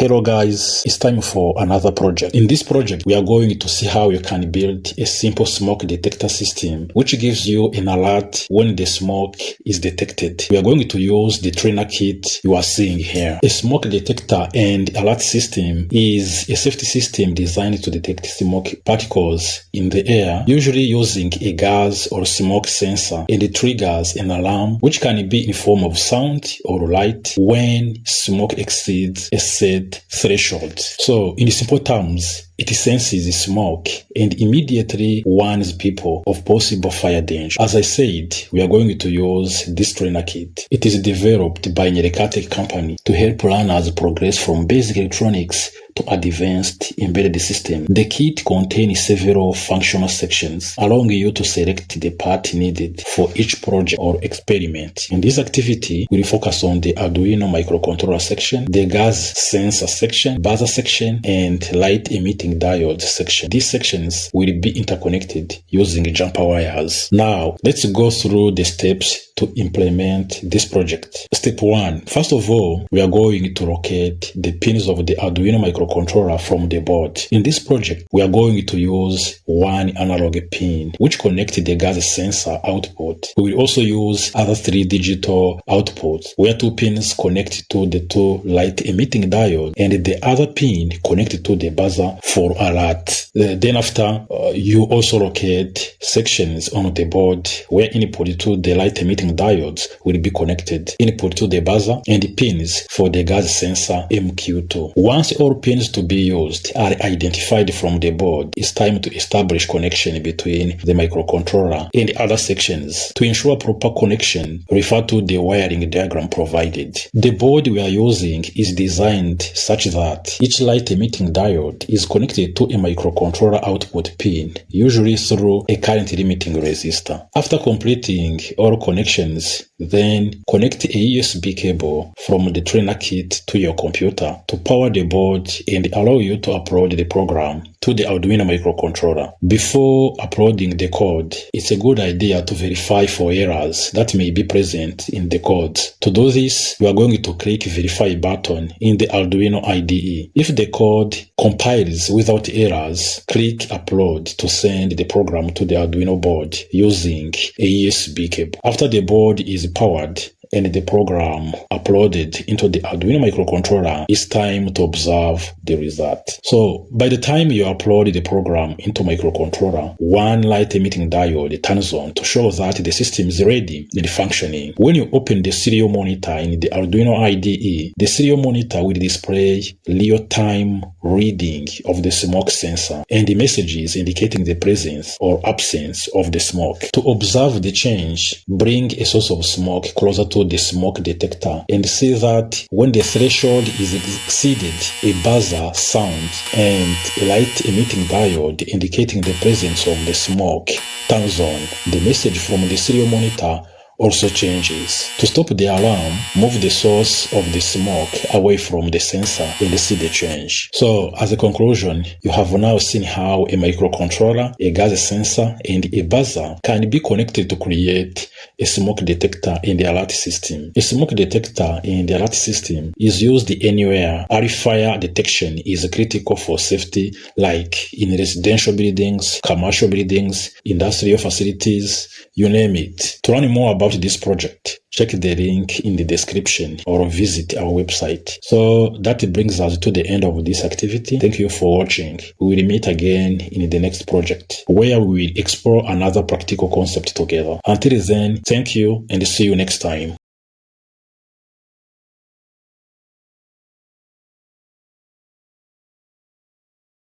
Hello guys, it's time for another project. In this project, we are going to see how you can build a simple smoke detector system which gives you an alert when the smoke is detected. We are going to use the trainer kit you are seeing here. A smoke detector and alert system is a safety system designed to detect smoke particles in the air, usually using a gas or smoke sensor, and it triggers an alarm which can be in form of sound or light when smoke exceeds a set threshold. So in simple terms, it senses smoke and immediately warns people of possible fire danger. As I said, we are going to use this trainer kit. It is developed by NyerekaTech Company to help learners progress from basic electronics to advanced embedded system. The kit contains several functional sections, allowing you to select the part needed for each project or experiment. In this activity, we'll focus on the Arduino microcontroller section, the gas sensor section, buzzer section, and light emitting diode section. These sections will be interconnected using jumper wires. Now, let's go through the steps to implement this project. Step 1. First of all, we are going to locate the pins of the Arduino microcontroller from the board. In this project, we are going to use one analog pin which connects the gas sensor output. We will also use other 3 digital outputs where 2 pins connect to the 2 light emitting diodes and the other pin connected to the buzzer for alert. Then after, you also locate sections on the board where input to the light emitting diodes will be connected, input to the buzzer, and the pins for the gas sensor MQ2. Once all pins to be used are identified from the board, it's time to establish connection between the microcontroller and other sections. To ensure proper connection, refer to the wiring diagram provided. The board we are using is designed such that each light emitting diode is connected to a microcontroller output pin, usually through a current limiting resistor. After completing all connections, then connect a USB cable from the trainer kit to your computer to power the board and allow you to upload the program to the Arduino microcontroller. Before uploading the code, it's a good idea to verify for errors that may be present in the code. To do this, we are going to click Verify button in the Arduino IDE. If the code compiles without errors, click Upload to send the program to the Arduino board using a USB cable. After the board is powered and the program uploaded into the Arduino microcontroller, it's time to observe the result. So by the time you upload the program into microcontroller, one light emitting diode turns on to show that the system is ready and functioning. When you open the serial monitor in the Arduino IDE, the serial monitor will display real-time reading of the smoke sensor and the messages indicating the presence or absence of the smoke. To observe the change, bring a source of smoke closer to the smoke detector and see that when the threshold is exceeded, a buzzer sound and a light emitting diode indicating the presence of the smoke turns on. The message from the serial monitor also changes. To stop the alarm, move the source of the smoke away from the sensor and see the change. So as a conclusion, you have now seen how a microcontroller, a gas sensor, and a buzzer can be connected to create a smoke detector in the alert system. A smoke detector in the alert system is used anywhere early fire detection is critical for safety, like in residential buildings, commercial buildings, industrial facilities, you name it. To learn more about this project, check the link in the description or visit our website. So that brings us to the end of this activity. Thank you for watching. We will meet again in the next project where we will explore another practical concept together. Until then, thank you and see you next time.